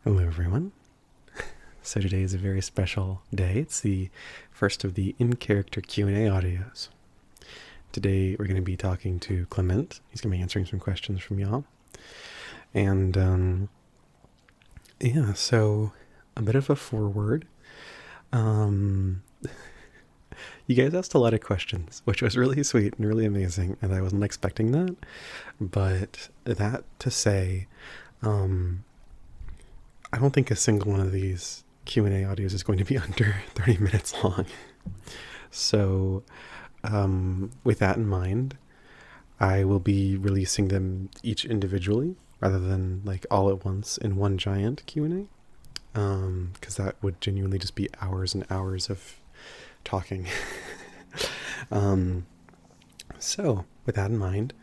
Hello, everyone. So today is a very special day. It's the first of the in-character Q&A audios. Today we're going to be talking to Clement. He's going to be answering some questions from y'all. And, so a bit of a foreword. You guys asked a lot of questions, which was really sweet and really amazing, and I wasn't expecting that. But that to say, I don't think a single one of these Q&A audios is going to be under 30 minutes long. So with that in mind, I will be releasing them each individually rather than like all at once in one giant Q&A, because that would genuinely just be hours and hours of talking. So with that in mind,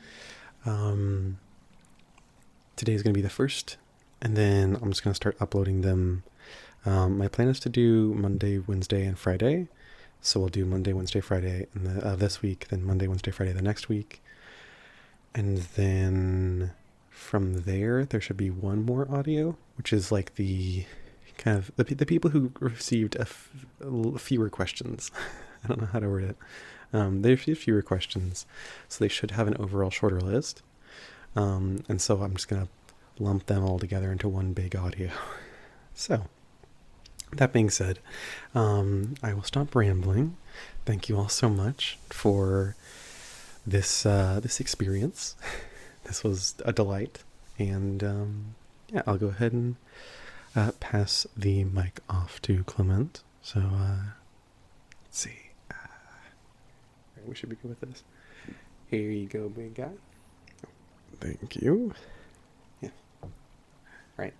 today is going to be the first, and then I'm just going to start uploading them. My plan is to do Monday, Wednesday, and Friday. So we'll do Monday, Wednesday, Friday this week, then Monday, Wednesday, Friday the next week. And then from there should be one more audio, which is like the kind of the people who received fewer questions. I don't know how to word it. They received fewer questions, so they should have an overall shorter list. And so I'm just going to lump them all together into one big audio. So, that being said, I will stop rambling. Thank you all so much for this experience. This was a delight. And I'll go ahead and pass the mic off to Clement. So, let's see. We should be good with this. Here you go, big guy. Thank you. Yeah. Right.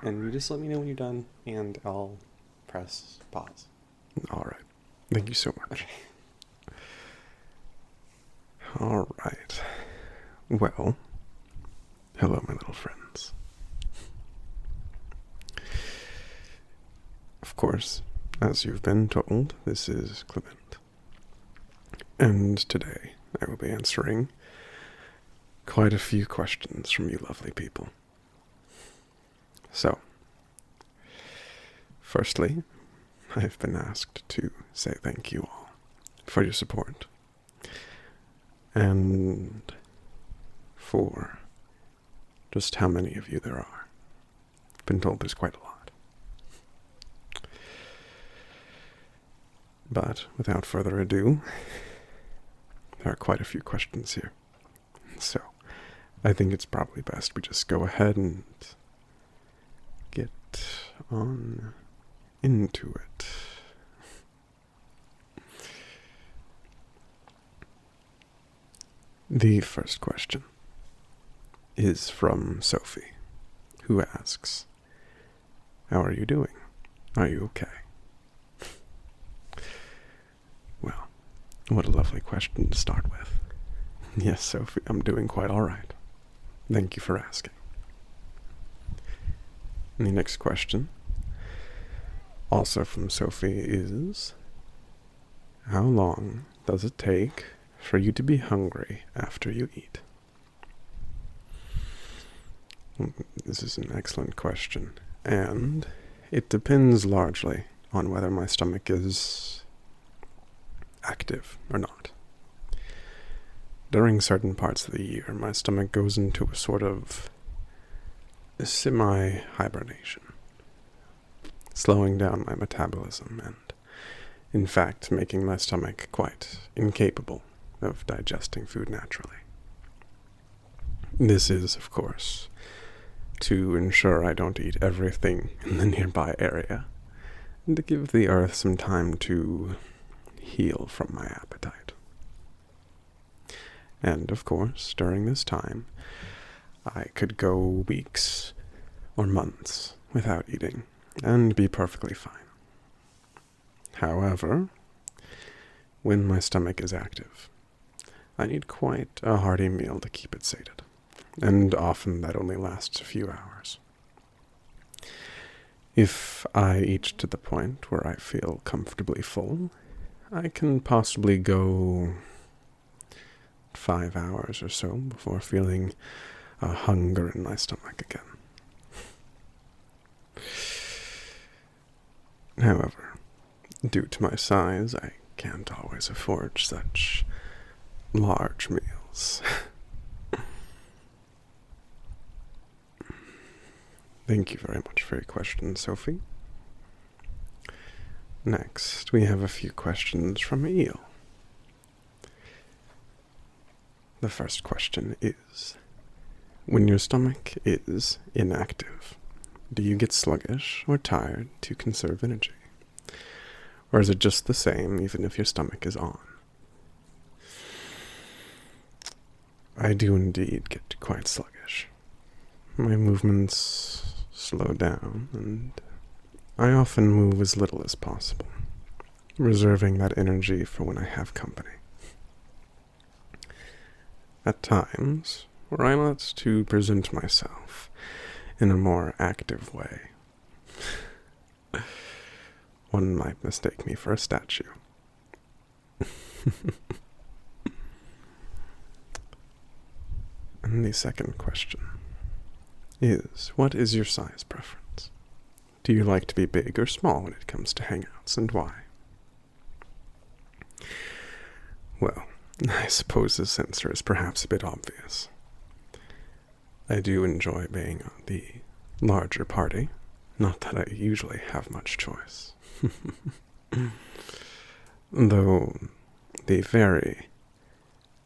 And you just let me know when you're done, and I'll press pause. All right. Thank you so much. Okay. All right. Well, hello, my little friends. Of course, as you've been told, this is Clement. And today I will be answering quite a few questions from you lovely people. So, firstly, I've been asked to say thank you all for your support, and for just how many of you there are. I've been told there's quite a lot. But without further ado, there are quite a few questions here. So, I think it's probably best we just go ahead and get on into it. The first question is from Sophie, who asks, "How are you doing? Are you okay?" Well, what a lovely question to start with. Yes, Sophie, I'm doing quite all right. Thank you for asking. And the next question, also from Sophie, is, how long does it take for you to be hungry after you eat? This is an excellent question, and it depends largely on whether my stomach is active or not. During certain parts of the year, my stomach goes into a sort of semi-hibernation, slowing down my metabolism and, in fact, making my stomach quite incapable of digesting food naturally. This is, of course, to ensure I don't eat everything in the nearby area, and to give the earth some time to heal from my appetite. And, of course, during this time, I could go weeks or months without eating and be perfectly fine. However, when my stomach is active, I need quite a hearty meal to keep it sated, and often that only lasts a few hours. If I eat to the point where I feel comfortably full, I can possibly go 5 hours or so before feeling a hunger in my stomach again. However, due to my size, I can't always afford such large meals. Thank you very much for your question, Sophie. Next, we have a few questions from Eel. The first question is, when your stomach is inactive, do you get sluggish or tired to conserve energy? Or is it just the same even if your stomach is on? I do indeed get quite sluggish. My movements slow down, and I often move as little as possible, reserving that energy for when I have company. At times, were I not to present myself in a more active way, one might mistake me for a statue. And the second question is, what is your size preference? Do you like to be big or small when it comes to hangouts, and why? Well, I suppose this answer is perhaps a bit obvious. I do enjoy being the larger party, not that I usually have much choice. Though, the very,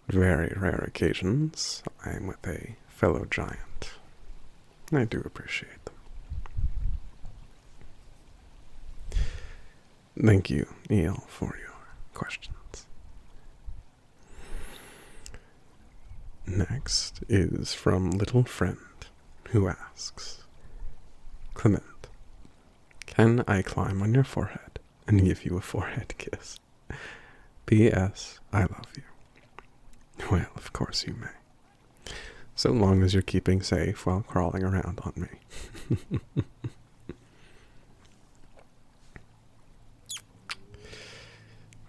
very rare occasions I am with a fellow giant, I do appreciate them. Thank you, Eel, for your questions. Next is from Little Friend, who asks, Clement, can I climb on your forehead and give you a forehead kiss? P.S. I love you. Well, of course you may. So long as you're keeping safe while crawling around on me.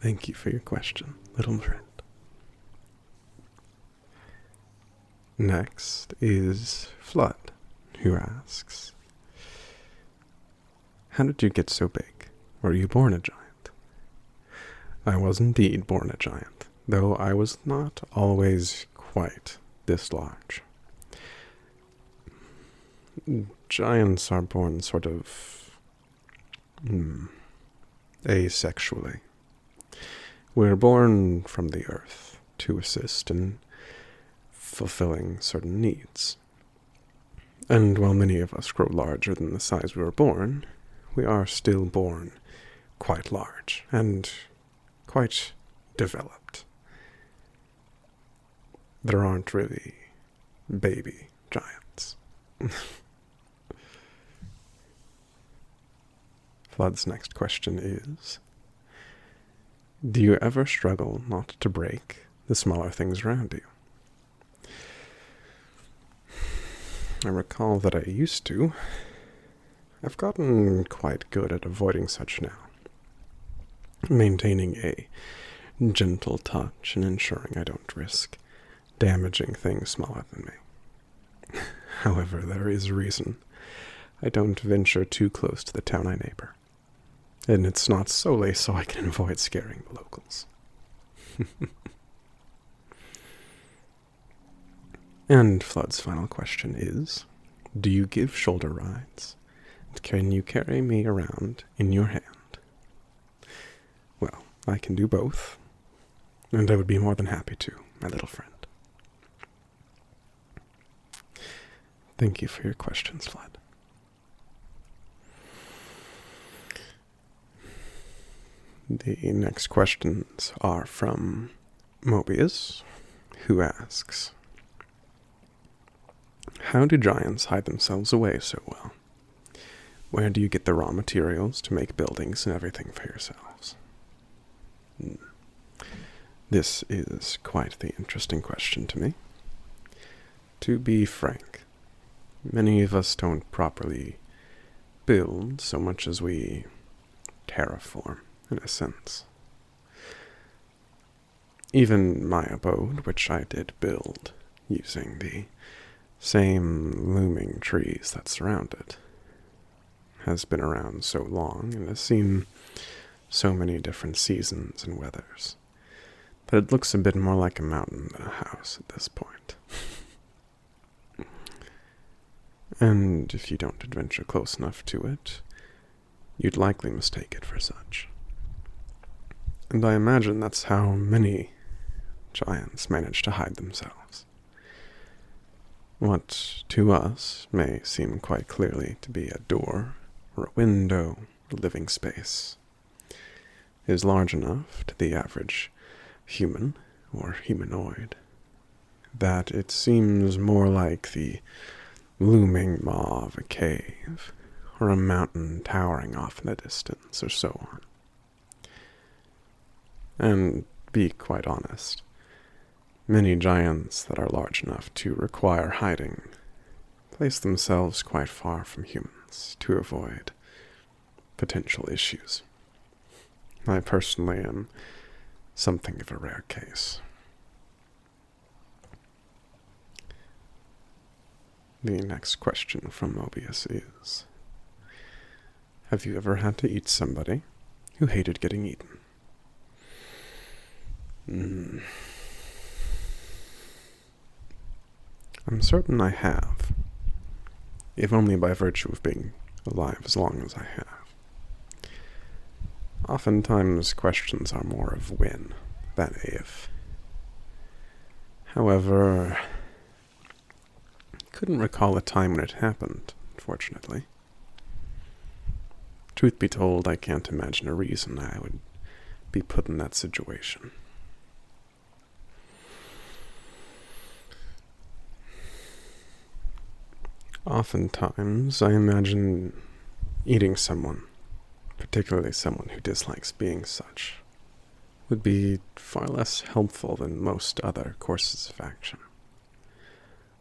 Thank you for your question, Little Friend. Next is Flood, who asks, how did you get so big? Were you born a giant? I was indeed born a giant, though I was not always quite this large. Giants are born sort of asexually. We're born from the earth to assist in fulfilling certain needs. And while many of us grow larger than the size we were born, we are still born quite large and quite developed. There aren't really baby giants. Flood's next question is, do you ever struggle not to break the smaller things around you? I recall that I used to. I've gotten quite good at avoiding such now, maintaining a gentle touch and ensuring I don't risk damaging things smaller than me. However, there is a reason I don't venture too close to the town I neighbor, and it's not solely so I can avoid scaring the locals. And Flood's final question is, do you give shoulder rides? And can you carry me around in your hand? Well, I can do both, and I would be more than happy to, my little friend. Thank you for your questions, Flood. The next questions are from Mobius, who asks, how do giants hide themselves away so well? Where do you get the raw materials to make buildings and everything for yourselves? This is quite the interesting question to me. To be frank, many of us don't properly build so much as we terraform, in a sense. Even my abode, which I did build using the same looming trees that surround it, has been around so long and has seen so many different seasons and weathers that it looks a bit more like a mountain than a house at this point. And if you don't adventure close enough to it, you'd likely mistake it for such. And I imagine that's how many giants manage to hide themselves. What, to us, may seem quite clearly to be a door, or a window, or living space, is large enough to the average human, or humanoid, that it seems more like the looming maw of a cave, or a mountain towering off in the distance, or so on. And be quite honest, many giants that are large enough to require hiding place themselves quite far from humans to avoid potential issues. I personally am something of a rare case. The next question from Mobius is, have you ever had to eat somebody who hated getting eaten? I'm certain I have, if only by virtue of being alive as long as I have. Oftentimes questions are more of when than if. However, couldn't recall a time when it happened, unfortunately. Truth be told, I can't imagine a reason I would be put in that situation. Oftentimes, I imagine eating someone, particularly someone who dislikes being such, would be far less helpful than most other courses of action.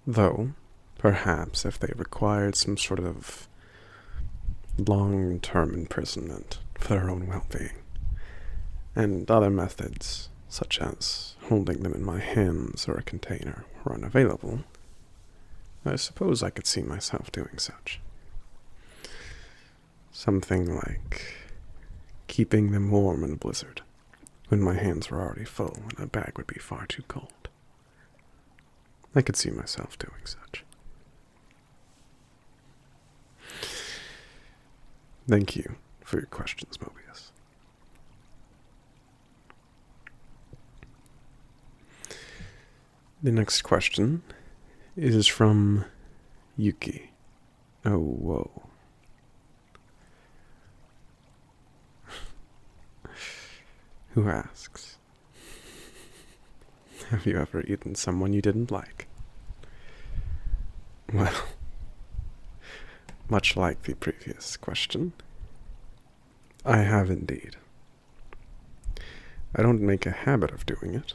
Though, perhaps if they required some sort of long-term imprisonment for their own well-being, and other methods, such as holding them in my hands or a container, were unavailable, I suppose I could see myself doing such. Something like keeping them warm in a blizzard, when my hands were already full and a bag would be far too cold. I could see myself doing such. Thank you for your questions, Mobius. The next question is from Yuki. Oh, whoa. Who asks, have you ever eaten someone you didn't like? Well, much like the previous question, I have indeed. I don't make a habit of doing it.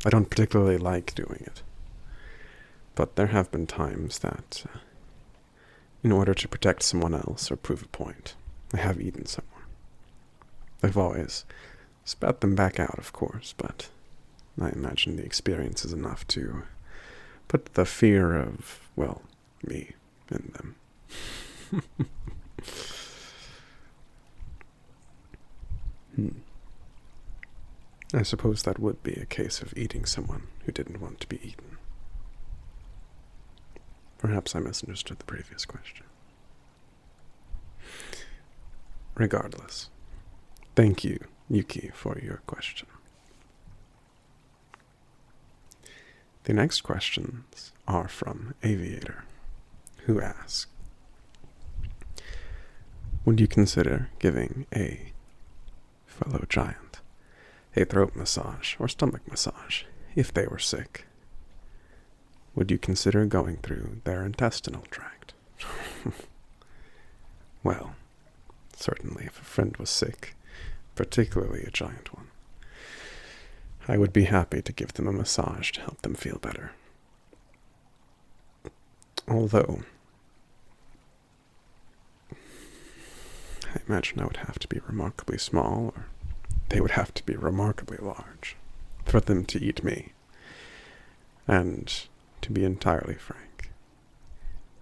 I don't particularly like doing it. But there have been times that, in order to protect someone else or prove a point, I have eaten someone. I've always spat them back out, of course, but I imagine the experience is enough to put the fear of, well, me in them. I suppose that would be a case of eating someone who didn't want to be eaten. Perhaps I misunderstood the previous question. Regardless, thank you, Yuki, for your question. The next questions are from Aviator, who asks, would you consider giving a fellow giant a throat massage or stomach massage if they were sick? Would you consider going through their intestinal tract? Well, certainly if a friend was sick, particularly a giant one, I would be happy to give them a massage to help them feel better. Although, I imagine I would have to be remarkably small, or they would have to be remarkably large for them to eat me. And to be entirely frank,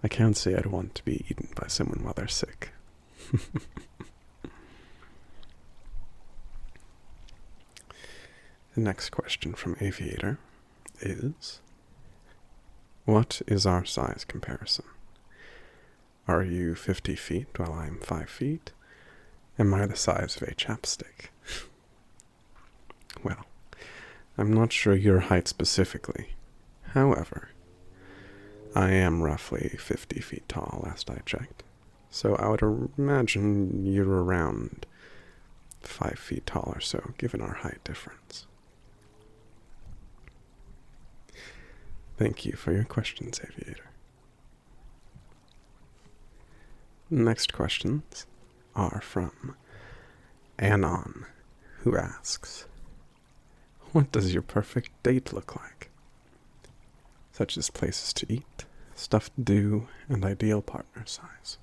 I can't say I'd want to be eaten by someone while they're sick. The next question from Aviator is, what is our size comparison? Are you 50 feet while I'm 5 feet? Am I the size of a chapstick? Well, I'm not sure your height specifically. However, I am roughly 50 feet tall last I checked. So I would imagine you're around 5 feet tall or so, given our height difference. Thank you for your questions, Aviator. Next questions are from Anon, who asks, what does your perfect date look like? Such as places to eat, stuff to do, and ideal partner size.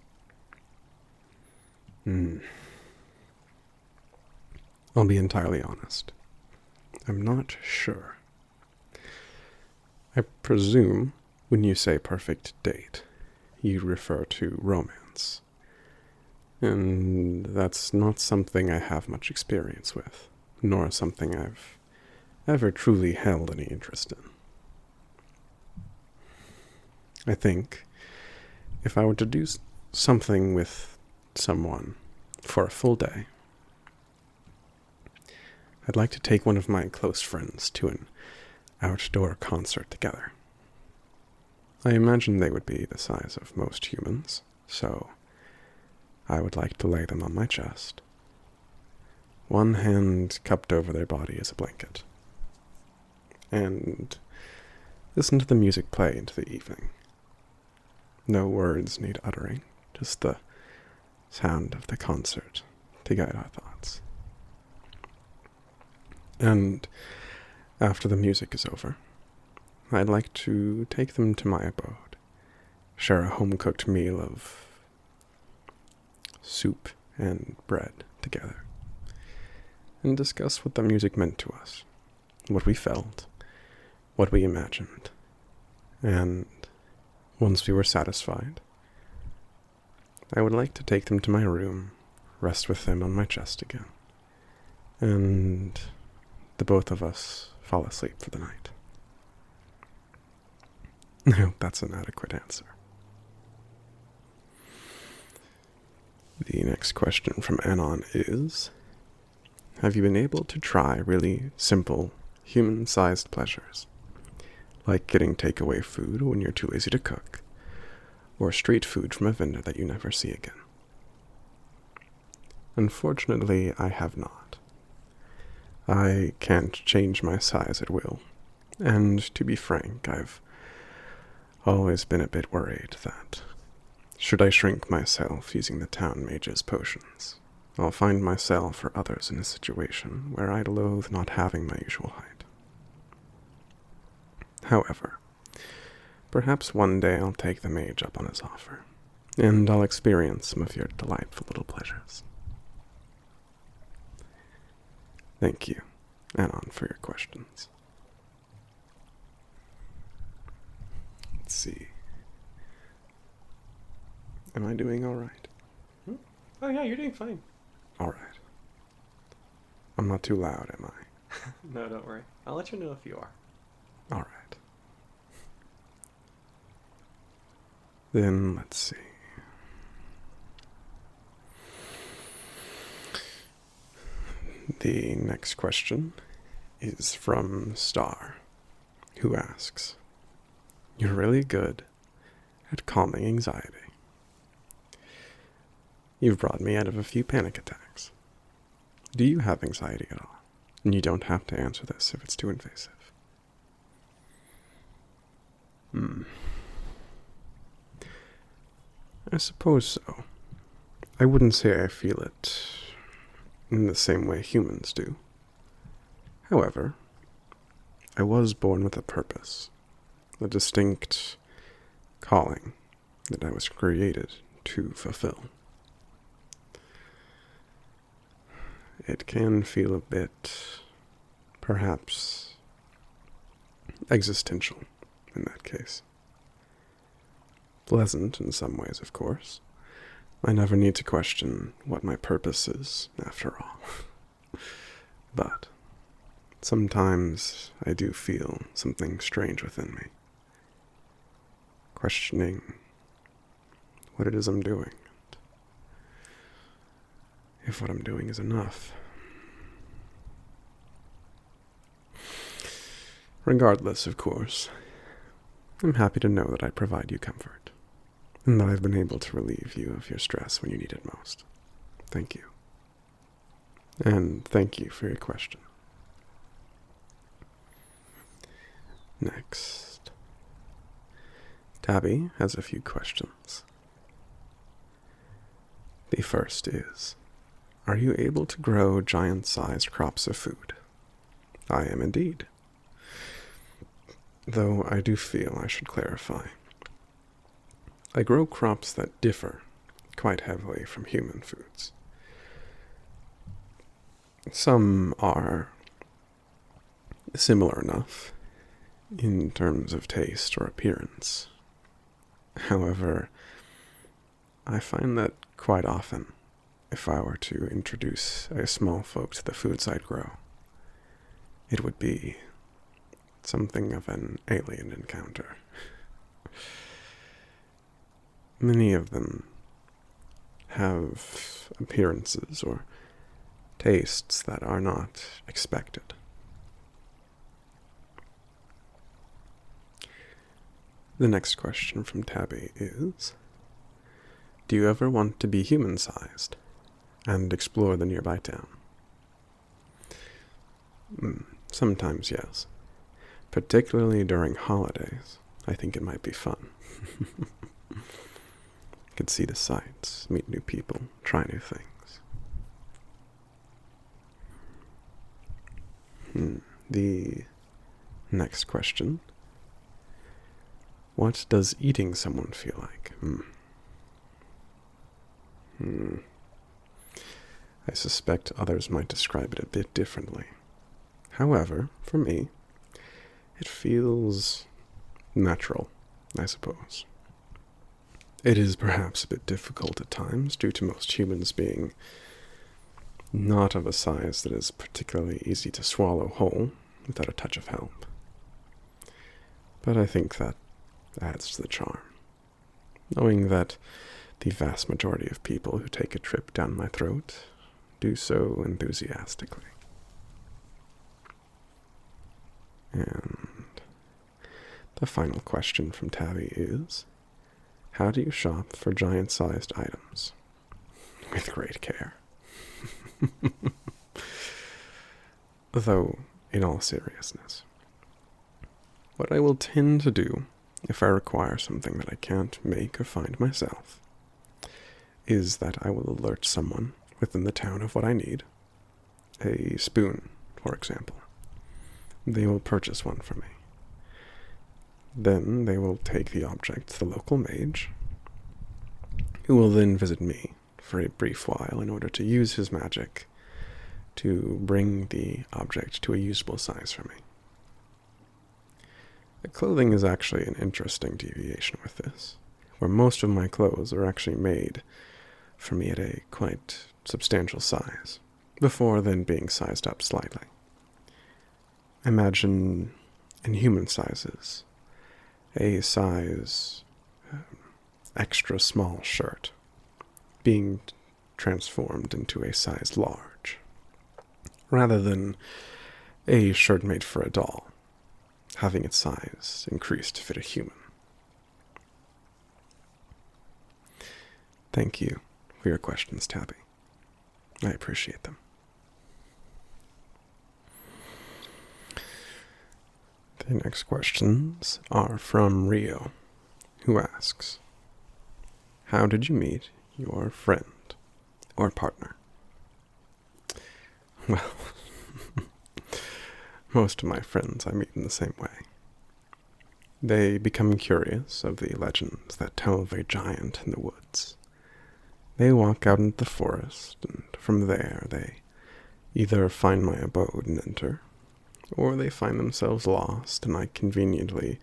I'll be entirely honest. I'm not sure. I presume when you say perfect date, you refer to romance. And that's not something I have much experience with, nor something I've ever truly held any interest in. I think if I were to do something with someone for a full day, I'd like to take one of my close friends to an outdoor concert together. I imagine they would be the size of most humans, so I would like to lay them on my chest, one hand cupped over their body as a blanket, and listen to the music play into the evening. No words need uttering, just the sound of the concert to guide our thoughts. And after the music is over, I'd like to take them to my abode, share a home-cooked meal of soup and bread together, and discuss what the music meant to us, what we felt, what we imagined, and once we were satisfied, I would like to take them to my room, rest with them on my chest again, and the both of us fall asleep for the night. I hope that's an adequate answer. The next question from Anon is, have you been able to try really simple, human-sized pleasures, like getting takeaway food when you're too lazy to cook, or street food from a vendor that you never see again? Unfortunately, I have not. I can't change my size at will, and to be frank, I've always been a bit worried that, should I shrink myself using the town mage's potions, I'll find myself or others in a situation where I'd loathe not having my usual height. However, perhaps one day I'll take the mage up on his offer, and I'll experience some of your delightful little pleasures. Thank you, Anon, for your questions. Let's see. Am I doing all right? Oh yeah, you're doing fine. All right. I'm not too loud, am I? No, don't worry. I'll let you know if you are. All right. Then let's see. The next question is from Star, who asks, you're really good at calming anxiety. You've brought me out of a few panic attacks. Do you have anxiety at all? And you don't have to answer this if it's too invasive. I suppose so. I wouldn't say I feel it in the same way humans do. However, I was born with a purpose, a distinct calling that I was created to fulfill. It can feel a bit, perhaps, existential in that case. Pleasant in some ways, of course, I never need to question what my purpose is, after all. But sometimes I do feel something strange within me, questioning what it is I'm doing, if what I'm doing is enough. Regardless, of course, I'm happy to know that I provide you comfort, and that I've been able to relieve you of your stress when you need it most. Thank you. And thank you for your question. Next, Tabby has a few questions. The first is, are you able to grow giant-sized crops of food? I am indeed. Though I do feel I should clarify. I grow crops that differ quite heavily from human foods. Some are similar enough in terms of taste or appearance. However, I find that quite often, if I were to introduce a small folk to the foods I'd grow, it would be something of an alien encounter. Many of them have appearances or tastes that are not expected. The next question from Tabby is, do you ever want to be human-sized and explore the nearby town? Sometimes, yes. Particularly during holidays, I think it might be fun. Could see the sights, meet new people, try new things. The next question. What does eating someone feel like? I suspect others might describe it a bit differently. However, for me, it feels natural, I suppose. It is perhaps a bit difficult at times, due to most humans being not of a size that is particularly easy to swallow whole without a touch of help. But I think that adds to the charm, knowing that the vast majority of people who take a trip down my throat do so enthusiastically. And the final question from Tabby is, how do you shop for giant-sized items? With great care. Though, in all seriousness, what I will tend to do if I require something that I can't make or find myself is that I will alert someone within the town of what I need. A spoon, for example. They will purchase one for me. Then they will take the object to the local mage, who will then visit me for a brief while in order to use his magic to bring the object to a usable size for me. The clothing is actually an interesting deviation with this, where most of my clothes are actually made for me at a quite substantial size, before then being sized up slightly. Imagine, in human sizes, a size extra small shirt being transformed into a size large, rather than a shirt made for a doll having its size increased to fit a human. Thank you for your questions, Tabby. I appreciate them. The next questions are from Rio, who asks, how did you meet your friend or partner? Well, most of my friends I meet in the same way. They become curious of the legends that tell of a giant in the woods. They walk out into the forest, and from there they either find my abode and enter, or they find themselves lost and I conveniently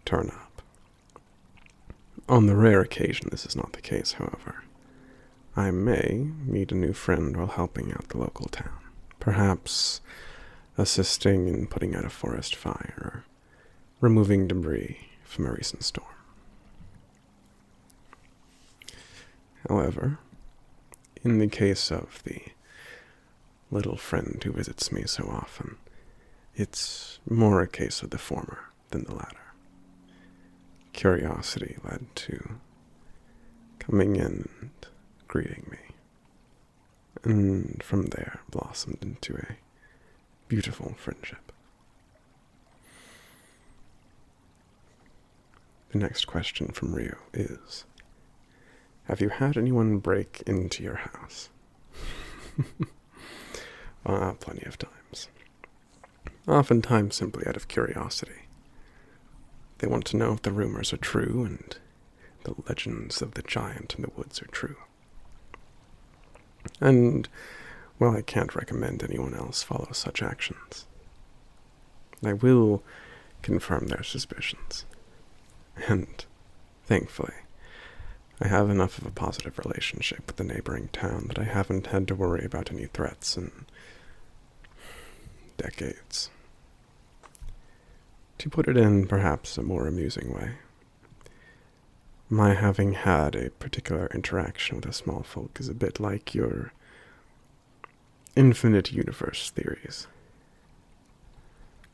turn up. On the rare occasion this is not the case, however, I may meet a new friend while helping out the local town. Perhaps assisting in putting out a forest fire or removing debris from a recent storm. However, in the case of the little friend who visits me so often, it's more a case of the former than the latter. Curiosity led to coming in and greeting me, and from there blossomed into a beautiful friendship. The next question from Rio is, have you had anyone break into your house? Plenty of times. Oftentimes simply out of curiosity. They want to know if the rumors are true and the legends of the giant in the woods are true. And, well, I can't recommend anyone else follow such actions. I will confirm their suspicions. And, thankfully, I have enough of a positive relationship with the neighboring town that I haven't had to worry about any threats in decades. To put it in perhaps a more amusing way, my having had a particular interaction with the small folk is a bit like your infinite universe theories.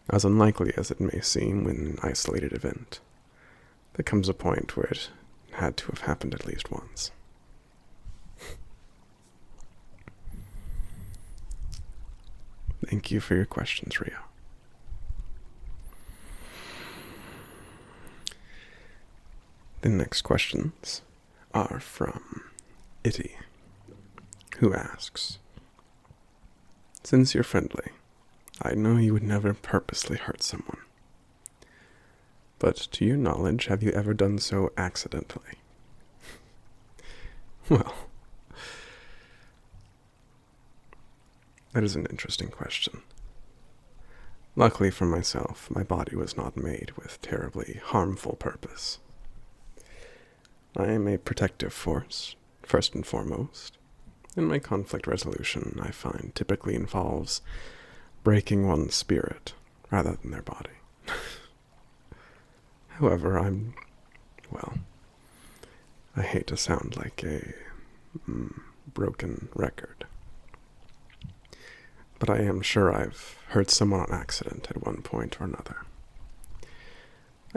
As unlikely as it may seem when an isolated event, there comes a point where it had to have happened at least once. Thank you for your questions, Rio. The next questions are from Itty, who asks, since you're friendly, I know you would never purposely hurt someone. But to your knowledge, have you ever done so accidentally? Well, that is an interesting question. Luckily for myself, my body was not made with terribly harmful purpose. I am a protective force, first and foremost, and my conflict resolution, I find, typically involves breaking one's spirit rather than their body. However, I hate to sound like a broken record, but I am sure I've hurt someone on accident at one point or another.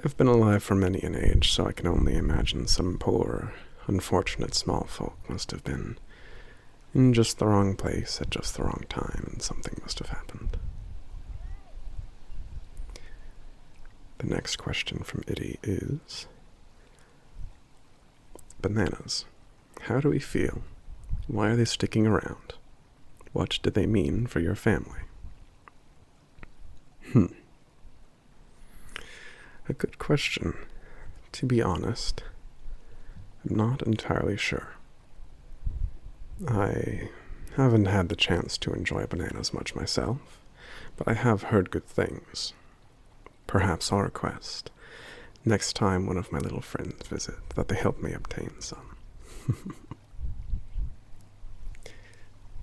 I've been alive for many an age, so I can only imagine some poor, unfortunate small folk must have been in just the wrong place at just the wrong time, and something must have happened. The next question from Itty is, bananas. How do we feel? Why are they sticking around? What did they mean for your family? A good question. To be honest, I'm not entirely sure. I haven't had the chance to enjoy bananas much myself, but I have heard good things. Perhaps I'll request, next time one of my little friends visit, that they help me obtain some.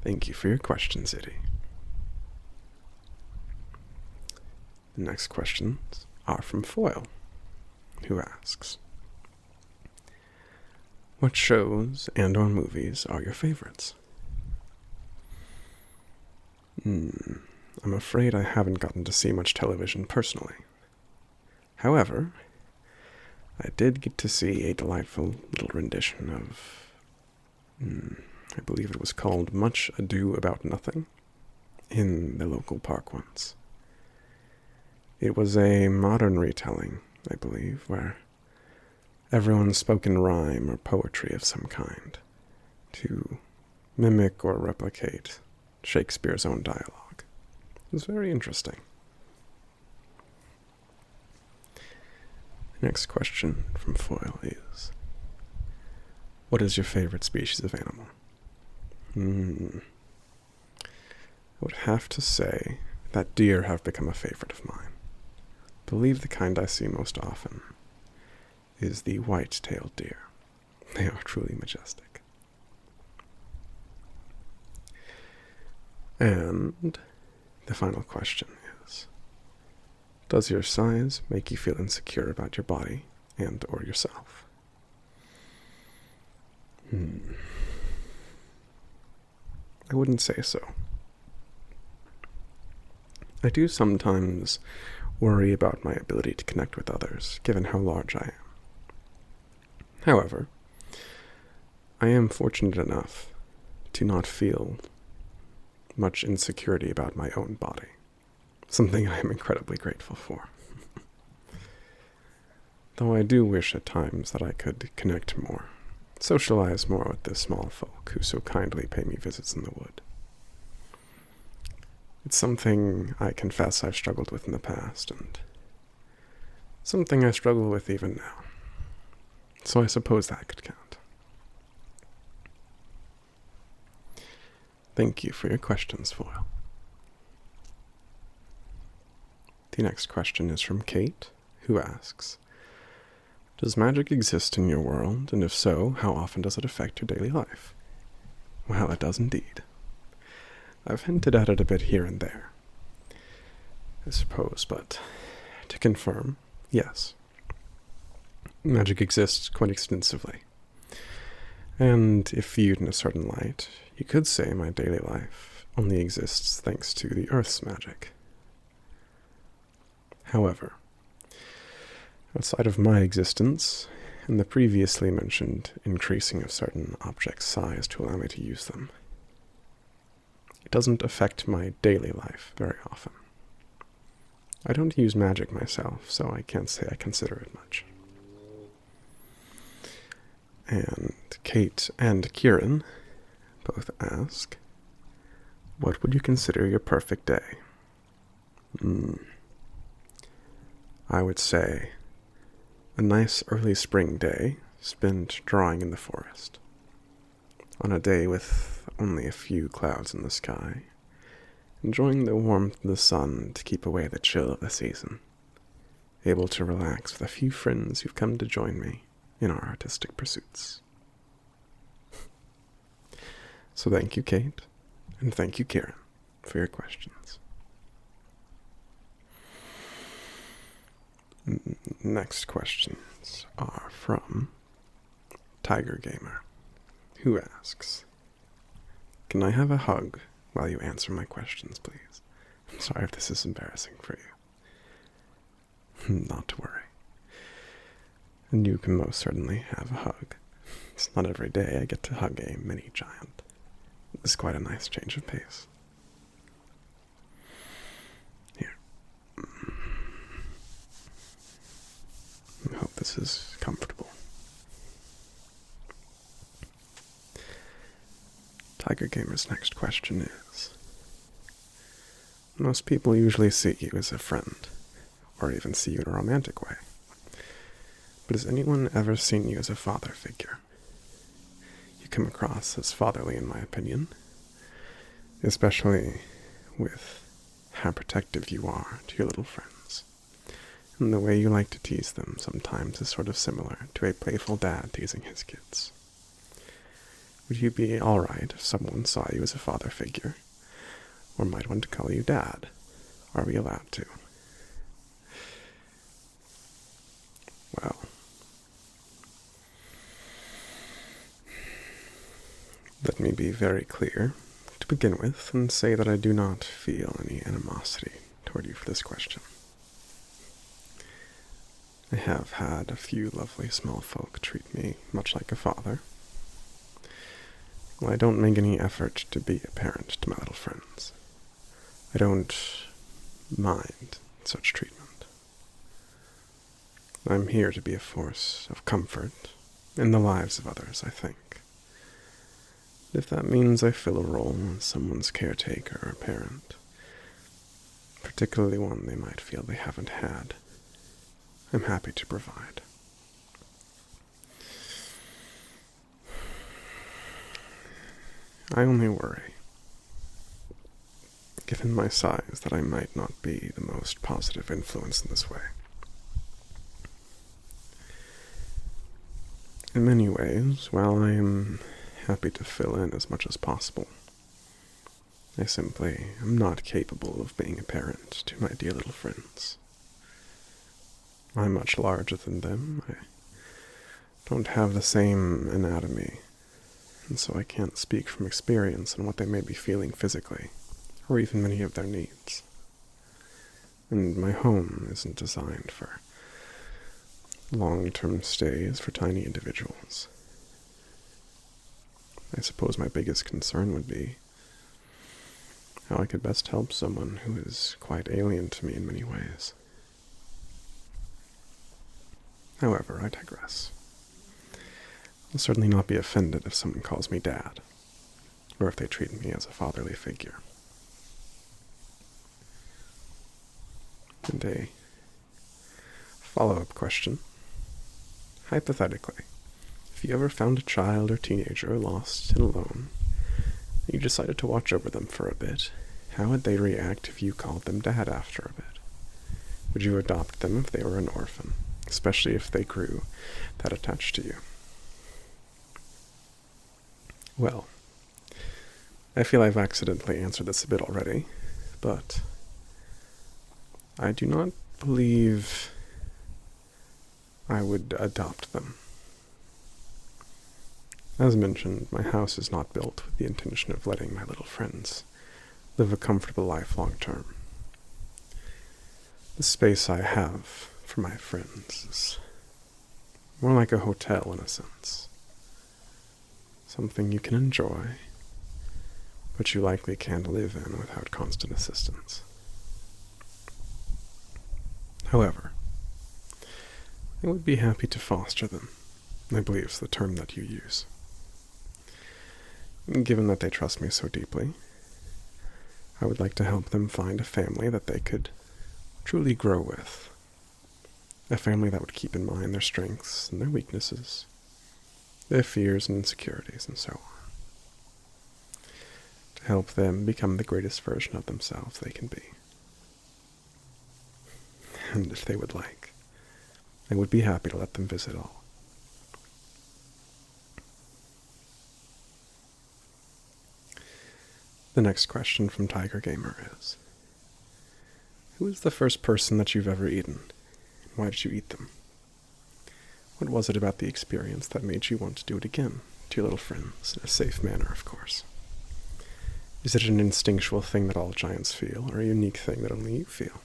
Thank you for your questions, Itty. The next questions are from Foil, who asks, what shows and or movies are your favorites? I'm afraid I haven't gotten to see much television personally. However, I did get to see a delightful little rendition of, I believe it was called Much Ado About Nothing, in the local park once. It was a modern retelling, I believe, where everyone spoke in rhyme or poetry of some kind, to mimic or replicate Shakespeare's own dialogue. It was very interesting. The next question from Foil is, what is your favorite species of animal? I would have to say that deer have become a favorite of mine. I believe the kind I see most often is the white-tailed deer. They are truly majestic. And the final question is, does your size make you feel insecure about your body and or yourself? I wouldn't say so. I do sometimes worry about my ability to connect with others, given how large I am. However, I am fortunate enough to not feel much insecurity about my own body, something I am incredibly grateful for. Though I do wish at times that I could connect more, socialize more with the small folk who so kindly pay me visits in the wood. It's something I confess I've struggled with in the past, and something I struggle with even now. So I suppose that could count. Thank you for your questions, Foil. The next question is from Kate, who asks, does magic exist in your world, and if so, how often does it affect your daily life? Well, it does indeed. I've hinted at it a bit here and there, I suppose, but to confirm, yes. Magic exists quite extensively. And if viewed in a certain light, you could say my daily life only exists thanks to the Earth's magic. However, outside of my existence, and the previously mentioned increasing of certain objects' size to allow me to use them, it doesn't affect my daily life very often. I don't use magic myself, so I can't say I consider it much. And Kate and Kieran both ask, what would you consider your perfect day? I would say a nice early spring day spent drawing in the forest. On a day with only a few clouds in the sky, enjoying the warmth of the sun to keep away the chill of the season, able to relax with a few friends who've come to join me in our artistic pursuits. So thank you, Kate, and thank you, Kieran, for your questions. Next questions are from Tiger Gamer, who asks, can I have a hug while you answer my questions, please? I'm sorry if this is embarrassing for you. Not to worry. And you can most certainly have a hug. It's not every day I get to hug a mini giant. It's quite a nice change of pace. Here. I hope this is comfortable. Tiger Gamer's next question is, most people usually see you as a friend, or even see you in a romantic way. But has anyone ever seen you as a father figure? You come across as fatherly, in my opinion, especially with how protective you are to your little friends. And the way you like to tease them sometimes is sort of similar to a playful dad teasing his kids. Would you be alright if someone saw you as a father figure? Or might want to call you dad? Are we allowed to? Well, let me be very clear to begin with and say that I do not feel any animosity toward you for this question. I have had a few lovely small folk treat me much like a father. Well, I don't make any effort to be a parent to my little friends. I don't mind such treatment. I'm here to be a force of comfort in the lives of others, I think. If that means I fill a role as someone's caretaker or parent, particularly one they might feel they haven't had, I'm happy to provide. I only worry, given my size, that I might not be the most positive influence in this way. In many ways, while I am happy to fill in as much as possible, I simply am not capable of being a parent to my dear little friends. I'm much larger than them. I don't have the same anatomy, and so I can't speak from experience on what they may be feeling physically, or even many of their needs. And my home isn't designed for long-term stays for tiny individuals. I suppose my biggest concern would be how I could best help someone who is quite alien to me in many ways. However, I digress. I'll certainly not be offended if someone calls me Dad, or if they treat me as a fatherly figure. And a follow-up question. Hypothetically, if you ever found a child or teenager lost and alone, and you decided to watch over them for a bit, how would they react if you called them Dad after a bit? Would you adopt them if they were an orphan, especially if they grew that attached to you? Well, I feel I've accidentally answered this a bit already, but I do not believe I would adopt them. As mentioned, my house is not built with the intention of letting my little friends live a comfortable life long term. The space I have for my friends is more like a hotel in a sense. Something you can enjoy, but you likely can't live in without constant assistance. However, I would be happy to foster them, I believe is the term that you use. Given that they trust me so deeply, I would like to help them find a family that they could truly grow with. A family that would keep in mind their strengths and their weaknesses, their fears and insecurities, and so on. To help them become the greatest version of themselves they can be. And if they would like, I would be happy to let them visit all. The next question from Tiger Gamer is, who is the first person that you've ever eaten? Why did you eat them? What was it about the experience that made you want to do it again, to your little friends, in a safe manner, of course? Is it an instinctual thing that all giants feel, or a unique thing that only you feel?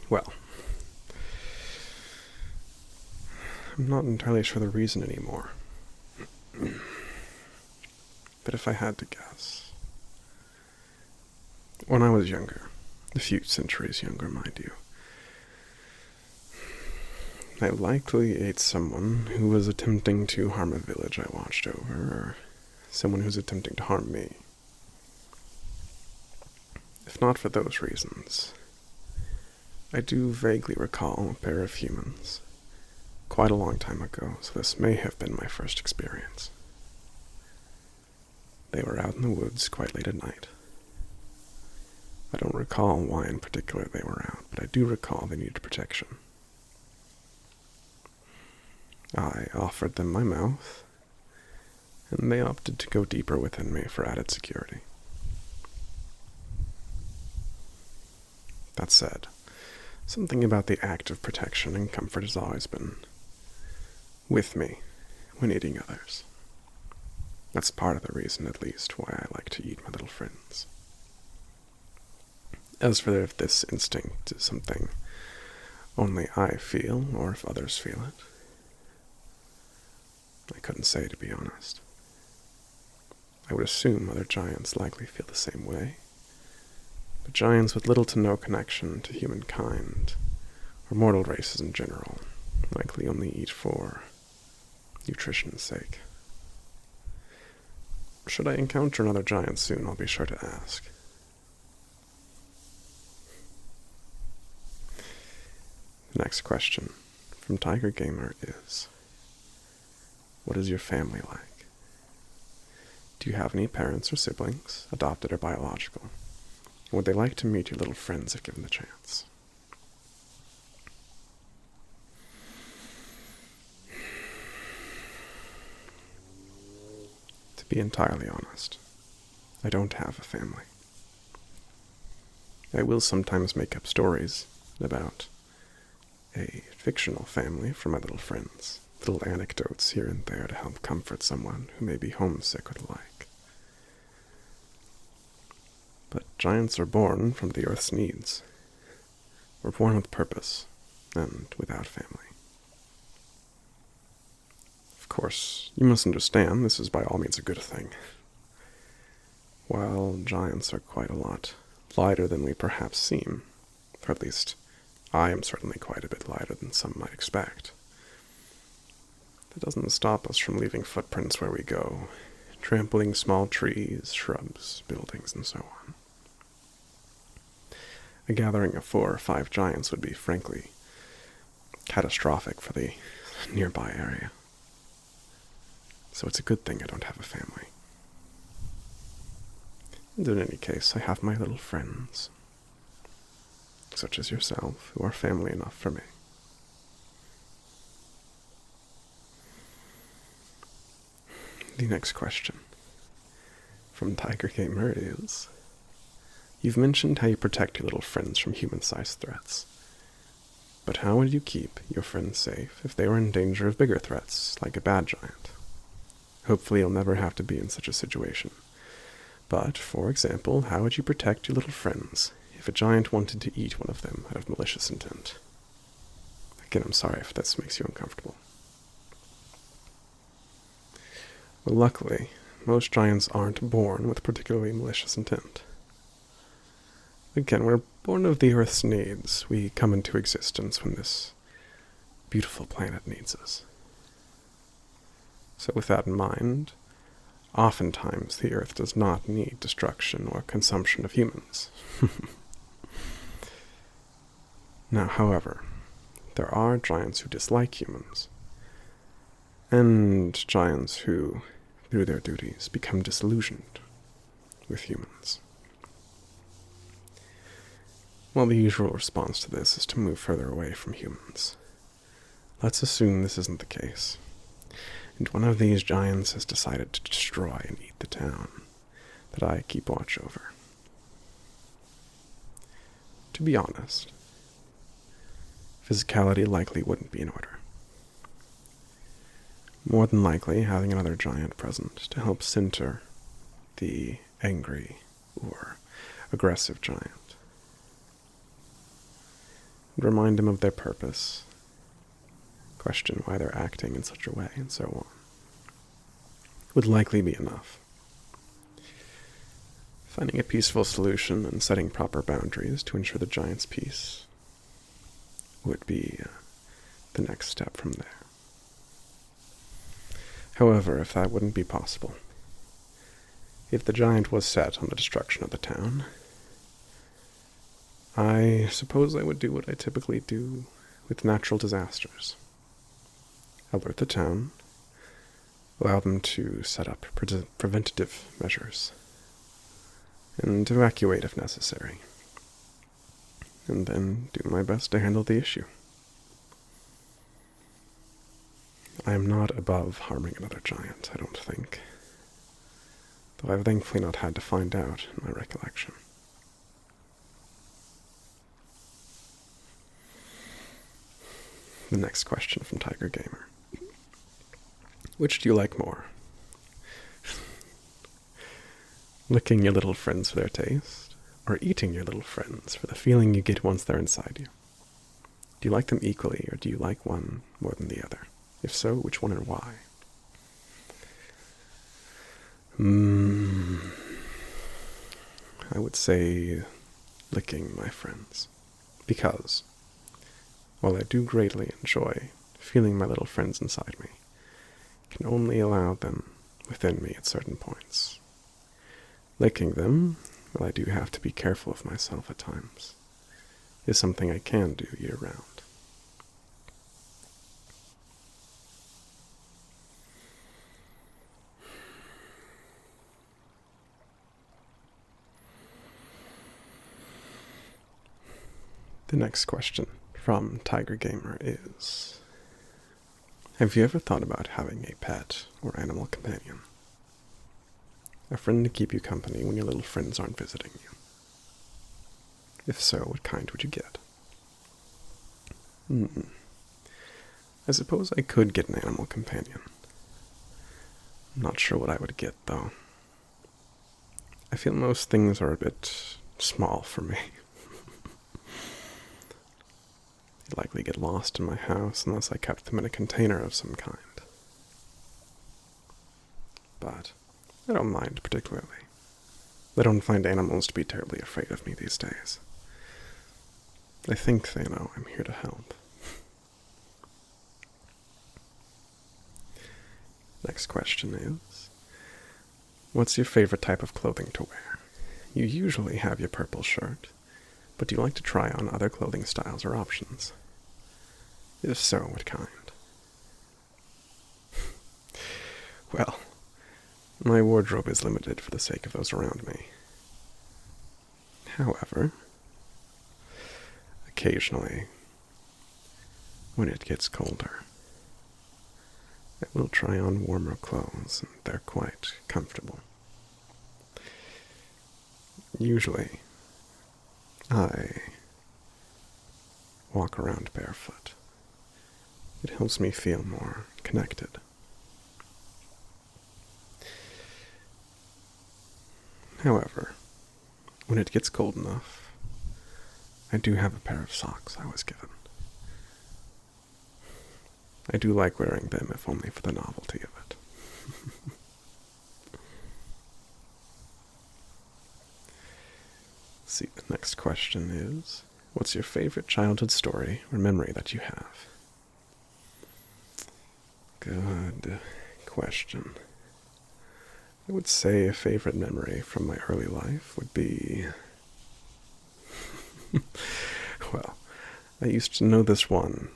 Well, I'm not entirely sure the reason anymore. But if I had to guess, when I was younger, a few centuries younger, mind you, I likely ate someone who was attempting to harm a village I watched over, or someone who's attempting to harm me. If not for those reasons, I do vaguely recall a pair of humans, quite a long time ago, so this may have been my first experience. They were out in the woods quite late at night. I don't recall why in particular they were out, but I do recall they needed protection. I offered them my mouth, and they opted to go deeper within me for added security. That said, something about the act of protection and comfort has always been with me when eating others. That's part of the reason, at least, why I like to eat my little friends. As for if this instinct is something only I feel, or if others feel it, I couldn't say, to be honest. I would assume other giants likely feel the same way, but giants with little to no connection to humankind, or mortal races in general, likely only eat for nutrition's sake. Should I encounter another giant soon, I'll be sure to ask. The next question from Tiger Gamer is, what is your family like? Do you have any parents or siblings, adopted or biological? And would they like to meet your little friends if given the chance? To be entirely honest, I don't have a family. I will sometimes make up stories about a fictional family for my little friends, little anecdotes here and there to help comfort someone who may be homesick or the like. But giants are born from the earth's needs. We're born with purpose, and without family. Of course, you must understand this is by all means a good thing. While giants are quite a lot lighter than we perhaps seem, or at least I am certainly quite a bit lighter than some might expect, that doesn't stop us from leaving footprints where we go, trampling small trees, shrubs, buildings, and so on. A gathering of 4 or 5 giants would be, frankly, catastrophic for the nearby area. So it's a good thing I don't have a family. And in any case, I have my little friends, such as yourself, who are family enough for me. The next question from Tiger Gamer is, you've mentioned how you protect your little friends from human-sized threats. But how would you keep your friends safe if they were in danger of bigger threats, like a bad giant? Hopefully you'll never have to be in such a situation. But, for example, how would you protect your little friends if a giant wanted to eat one of them out of malicious intent? Again, I'm sorry if this makes you uncomfortable. Well, luckily, most giants aren't born with particularly malicious intent. Again, we're born of the Earth's needs. We come into existence when this beautiful planet needs us. So with that in mind, oftentimes the Earth does not need destruction or consumption of humans. Now, however, there are giants who dislike humans, and giants who, through their duties, become disillusioned with humans. Well, the usual response to this is to move further away from humans. Let's assume this isn't the case, and one of these giants has decided to destroy and eat the town that I keep watch over. To be honest, physicality likely wouldn't be in order. More than likely, having another giant present to help center the angry or aggressive giant. Remind them of their purpose, question why they're acting in such a way, and so on. Would likely be enough. Finding a peaceful solution and setting proper boundaries to ensure the giant's peace would be the next step from there. However, if that wouldn't be possible, if the giant was set on the destruction of the town, I suppose I would do what I typically do with natural disasters. Alert the town, allow them to set up preventative measures, and evacuate if necessary, and then do my best to handle the issue. I am not above harming another giant, I don't think, though I've thankfully not had to find out in my recollection. The next question from Tiger Gamer. Which do you like more? Licking your little friends for their taste, or eating your little friends for the feeling you get once they're inside you? Do you like them equally, or do you like one more than the other? If so, which one and why? I would say licking my friends, because while I do greatly enjoy feeling my little friends inside me, I can only allow them within me at certain points. Licking them, while I do have to be careful of myself at times, is something I can do year-round. The next question from Tiger Gamer is, have you ever thought about having a pet or animal companion? A friend to keep you company when your little friends aren't visiting you. If so, what kind would you get? I suppose I could get an animal companion. I'm not sure what I would get, though. I feel most things are a bit small for me. They'd likely get lost in my house unless I kept them in a container of some kind. But I don't mind particularly. I don't find animals to be terribly afraid of me these days. I think they know I'm here to help. Next question is, what's your favorite type of clothing to wear? You usually have your purple shirt, but do you like to try on other clothing styles or options? If so, what kind? Well, my wardrobe is limited for the sake of those around me. However, occasionally, when it gets colder, I will try on warmer clothes, and they're quite comfortable. Usually, I walk around barefoot. It helps me feel more connected. However, when it gets cold enough, I do have a pair of socks I was given. I do like wearing them, if only for the novelty of it. See, the next question is, what's your favorite childhood story or memory that you have? Good question. I would say a favorite memory from my early life would be... well, I used to know this one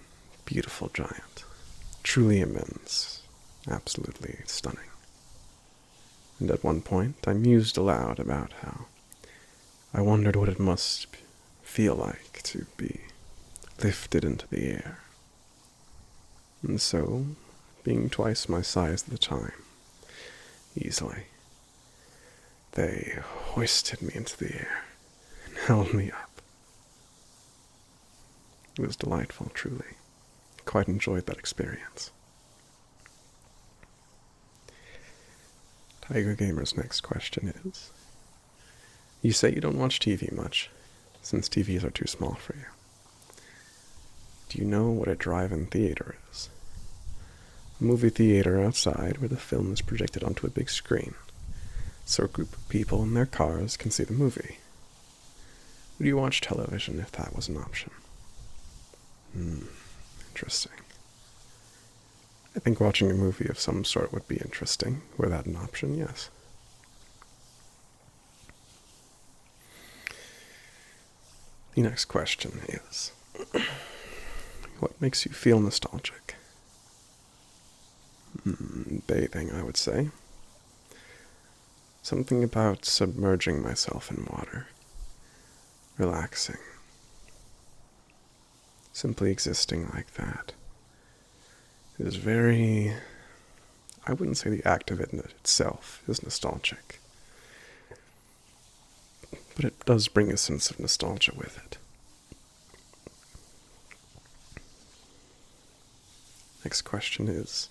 beautiful giant. Truly immense. Absolutely stunning. And at one point, I mused aloud about how I wondered what it must feel like to be lifted into the air. And so, being twice my size at the time, easily, they hoisted me into the air and held me up. It was delightful, truly. Quite enjoyed that experience. Tiger Gamer's next question is, you say you don't watch TV much, since TVs are too small for you. Do you know what a drive-in theater is? A movie theater outside where the film is projected onto a big screen, so a group of people in their cars can see the movie. Would you watch television if that was an option? Interesting. I think watching a movie of some sort would be interesting. Were that an option? Yes. The next question is, what makes you feel nostalgic? Bathing, I would say. Something about submerging myself in water. Relaxing. Simply existing like that. It is very... I wouldn't say the act of it in itself is nostalgic. But it does bring a sense of nostalgia with it. Next question is,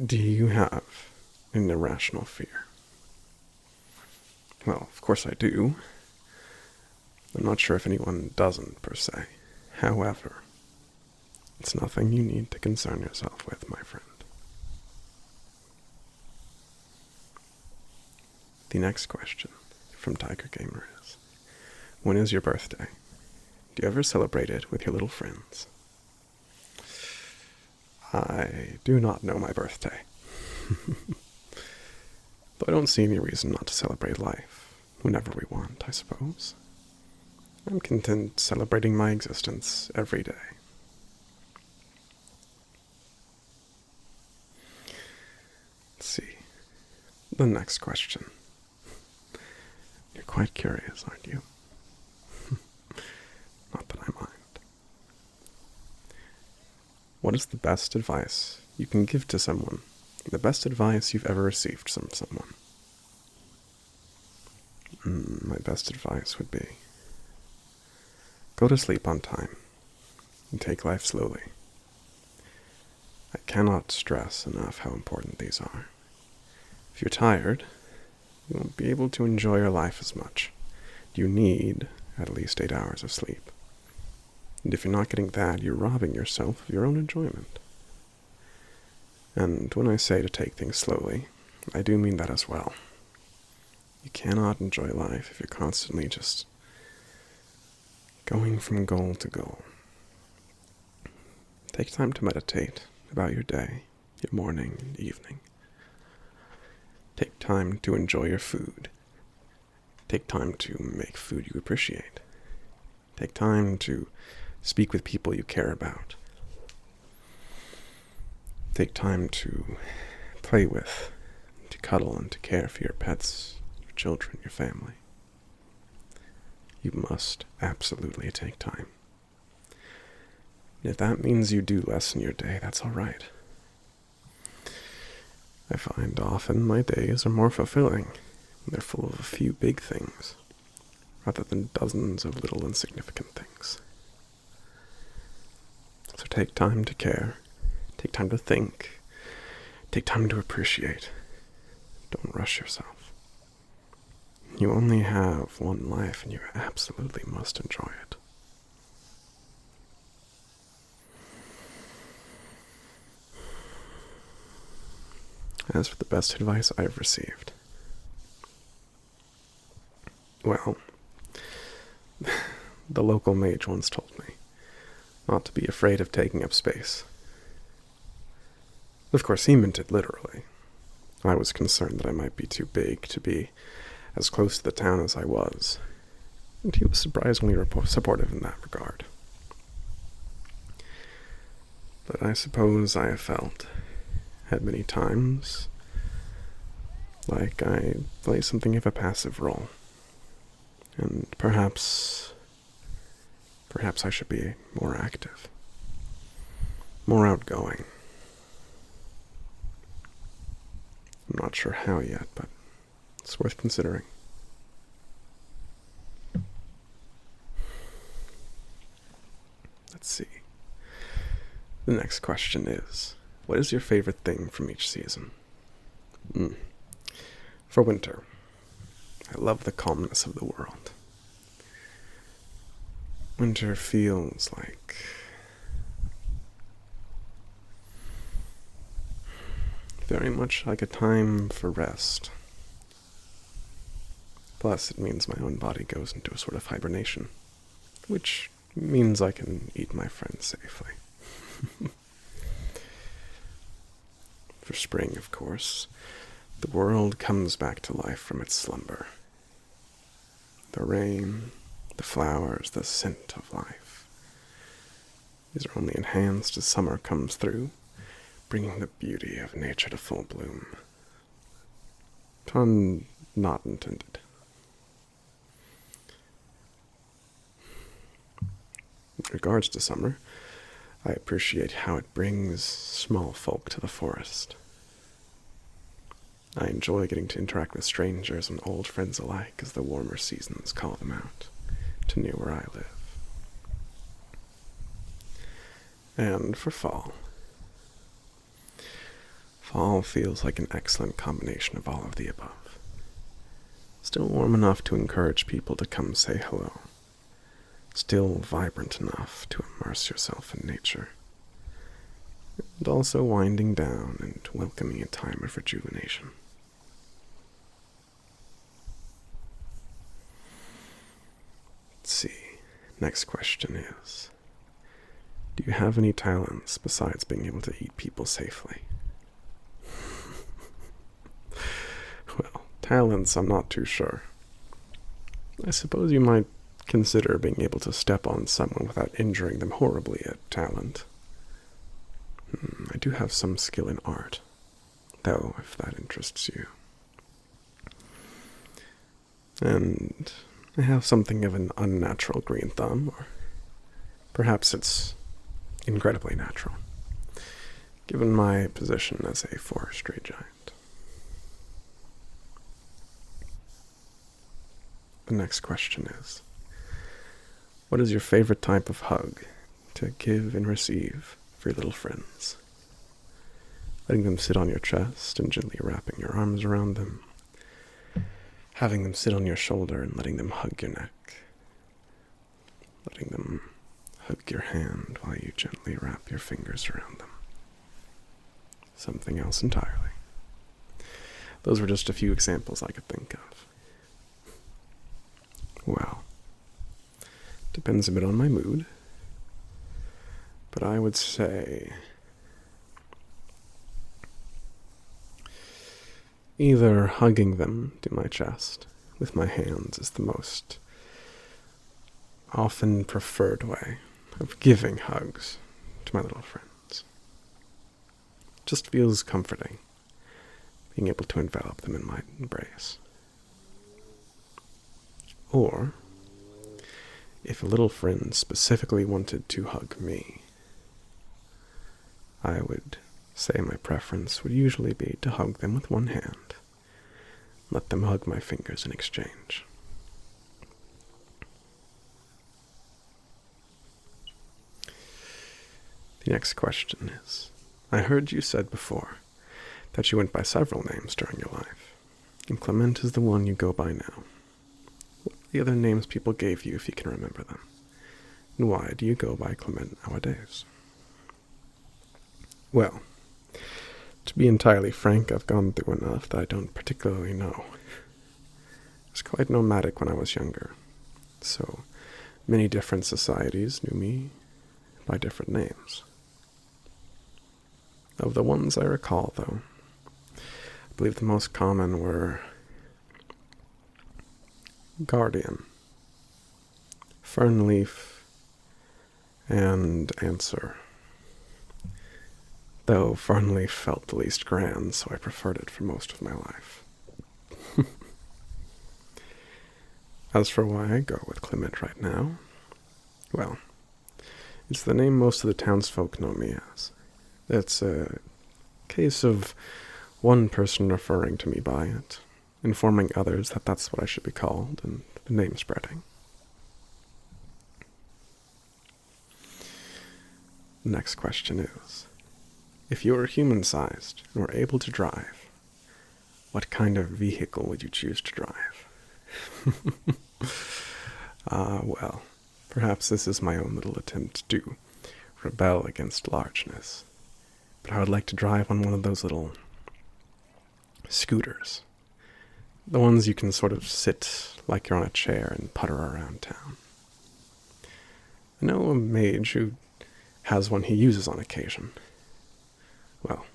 do you have an irrational fear? Well, of course I do. I'm not sure if anyone doesn't, per se. However, it's nothing you need to concern yourself with, my friend. The next question from Tiger Gamer is, when is your birthday? Do you ever celebrate it with your little friends? I do not know my birthday. Though I don't see any reason not to celebrate life whenever we want, I suppose. I'm content celebrating my existence every day. Let's see. The next question. You're quite curious, aren't you? Not that I mind. What is the best advice you can give to someone? The best advice you've ever received from someone? My best advice would be go to sleep on time and take life slowly. I cannot stress enough how important these are. If you're tired, you won't be able to enjoy your life as much. You need at least 8 hours of sleep. And if you're not getting that, you're robbing yourself of your own enjoyment. And when I say to take things slowly, I do mean that as well. You cannot enjoy life if you're constantly just going from goal to goal. Take time to meditate about your day, your morning and evening. Take time to enjoy your food. Take time to make food you appreciate. Take time to speak with people you care about. Take time to play with, to cuddle and to care for your pets, your children, your family. You must absolutely take time. If that means you do less in your day, that's all right. I find often my days are more fulfilling. They're full of a few big things, rather than dozens of little insignificant things. So take time to care, take time to think, take time to appreciate. Don't rush yourself. You only have one life, and you absolutely must enjoy it. As for the best advice I've received, well, the local mage once told me not to be afraid of taking up space. Of course, he meant it literally. I was concerned that I might be too big to be as close to the town as I was, and he was surprisingly supportive in that regard. But I suppose I have felt at many times like I play something of a passive role, and perhaps I should be more active, more outgoing. I'm not sure how yet, but it's worth considering. Let's see. The next question is, what is your favorite thing from each season? For winter, I love the calmness of the world. Winter feels very much like a time for rest. Plus, it means my own body goes into a sort of hibernation, which means I can eat my friends safely. For spring, of course, the world comes back to life from its slumber. The rain, the flowers, the scent of life. These are only enhanced as summer comes through, bringing the beauty of nature to full bloom. Pun not intended. In regards to summer, I appreciate how it brings small folk to the forest. I enjoy getting to interact with strangers and old friends alike as the warmer seasons call them out to near where I live. And for fall. Fall feels like an excellent combination of all of the above. Still warm enough to encourage people to come say hello. Still vibrant enough to immerse yourself in nature. And also winding down and welcoming a time of rejuvenation. Let's see. Next question is, do you have any talents besides being able to eat people safely? Well, talents, I'm not too sure. I suppose you might consider being able to step on someone without injuring them horribly a talent. I do have some skill in art, though, if that interests you. And I have something of an unnatural green thumb, or perhaps it's incredibly natural, given my position as a forestry giant. The next question is, what is your favorite type of hug to give and receive for your little friends? Letting them sit on your chest and gently wrapping your arms around them. Having them sit on your shoulder and letting them hug your neck. Letting them hug your hand while you gently wrap your fingers around them. Something else entirely. Those were just a few examples I could think of. Well, depends a bit on my mood, but I would say either hugging them to my chest with my hands is the most often preferred way of giving hugs to my little friends. Just feels comforting, being able to envelop them in my embrace. Or, if a little friend specifically wanted to hug me, I would say my preference would usually be to hug them with one hand, let them hug my fingers in exchange. The next question is, I heard you said before that you went by several names during your life, and Clement is the one you go by now. What are the other names people gave you, if you can remember them? And why do you go by Clement nowadays? Well, to be entirely frank, I've gone through enough that I don't particularly know. I was quite nomadic when I was younger, so many different societies knew me by different names. Of the ones I recall, though, I believe the most common were Guardian, Fernleaf, and Answer. Though Fernleaf felt the least grand, so I preferred it for most of my life. As for why I go with Clement right now, well, it's the name most of the townsfolk know me as. It's a case of one person referring to me by it, informing others that that's what I should be called, and the name spreading. The next question is, if you were human-sized and were able to drive, what kind of vehicle would you choose to drive? Well, perhaps this is my own little attempt to rebel against largeness, but I would like to drive on one of those little scooters. The ones you can sort of sit like you're on a chair and putter around town. I know a mage who has one he uses on occasion. Well,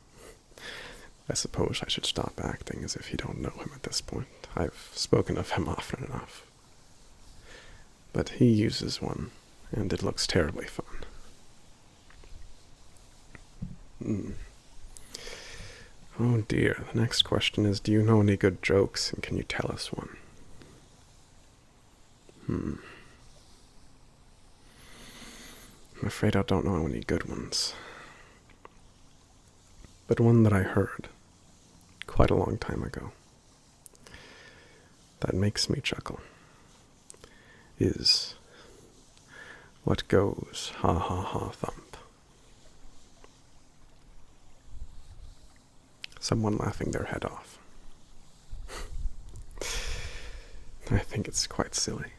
I suppose I should stop acting as if you don't know him at this point. I've spoken of him often enough. But he uses one, and it looks terribly fun. Oh dear, the next question is, do you know any good jokes, and can you tell us one? I'm afraid I don't know any good ones. But one that I heard quite a long time ago that makes me chuckle is, what goes ha ha ha thump? Someone laughing their head off. I think it's quite silly.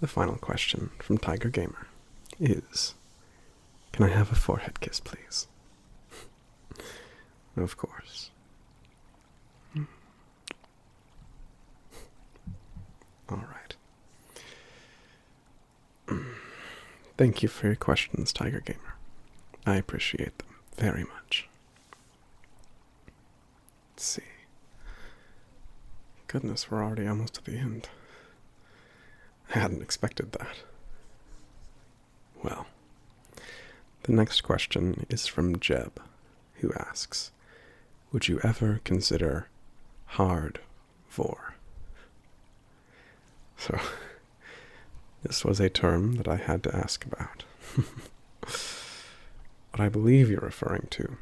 The final question from Tiger Gamer is, can I have a forehead kiss, please? Of course. All right. Thank you for your questions, Tiger Gamer. I appreciate them very much. Let's see. Goodness, we're already almost at the end. I hadn't expected that. Well, the next question is from Jeb, who asks, would you ever consider hard vor? So, this was a term that I had to ask about. What I believe you're referring to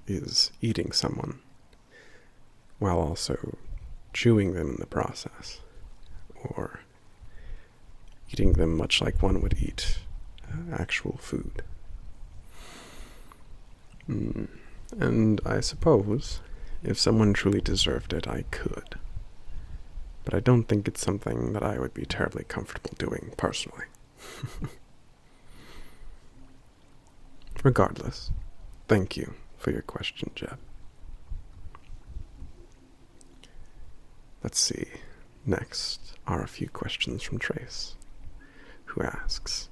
is eating someone while also chewing them in the process, or eating them much like one would eat actual food. And I suppose if someone truly deserved it, I could. But I don't think it's something that I would be terribly comfortable doing personally. Regardless, thank you for your question, Jeb. Let's see. Next are a few questions from Trace, who asks,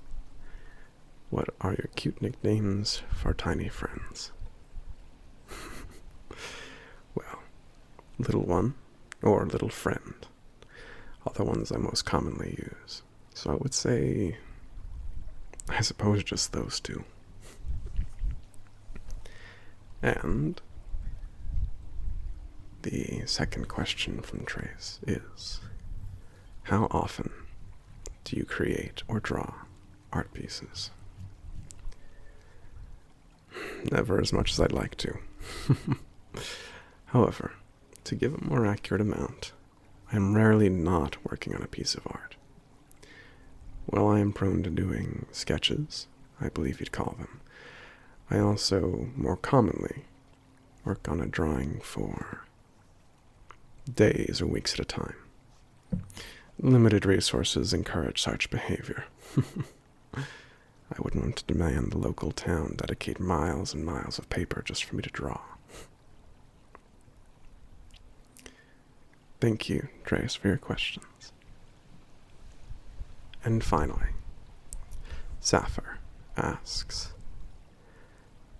what are your cute nicknames for tiny friends? Well, little one or little friend are the ones I most commonly use. So I would say, I suppose just those two. And the second question from Trace is, how often do you create or draw art pieces? Never as much as I'd like to. However, to give a more accurate amount, I am rarely not working on a piece of art. While I am prone to doing sketches, I believe you'd call them, I also more commonly work on a drawing for days or weeks at a time. Limited resources encourage such behavior. I wouldn't want to demand the local town dedicate miles and miles of paper just for me to draw. Thank you, Trace, for your questions. And finally, Sapphire asks,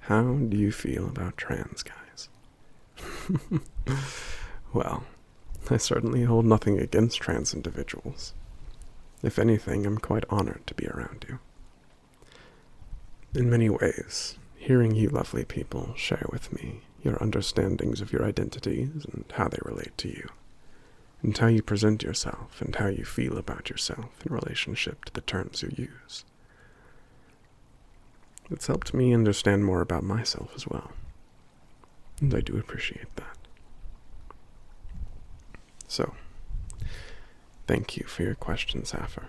how do you feel about trans guys? Well, I certainly hold nothing against trans individuals. If anything, I'm quite honored to be around you. In many ways, hearing you lovely people share with me your understandings of your identities and how they relate to you, and how you present yourself and how you feel about yourself in relationship to the terms you use, it's helped me understand more about myself as well, and I do appreciate that. So, thank you for your question, Sapphire.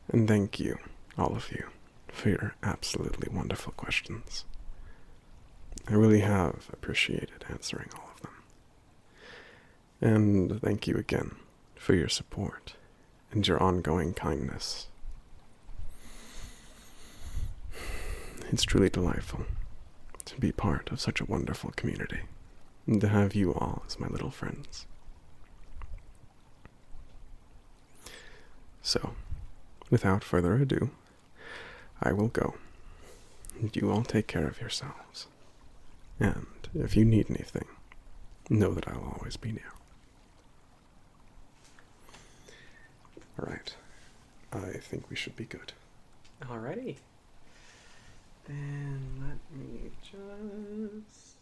And thank you, all of you, for your absolutely wonderful questions. I really have appreciated answering all of them. And thank you again for your support and your ongoing kindness. It's truly delightful to be part of such a wonderful community, and to have you all as my little friends. So, without further ado, I will go, and you all take care of yourselves. And if you need anything, know that I will always be near. Alright, I think we should be good. Alrighty. Then let me just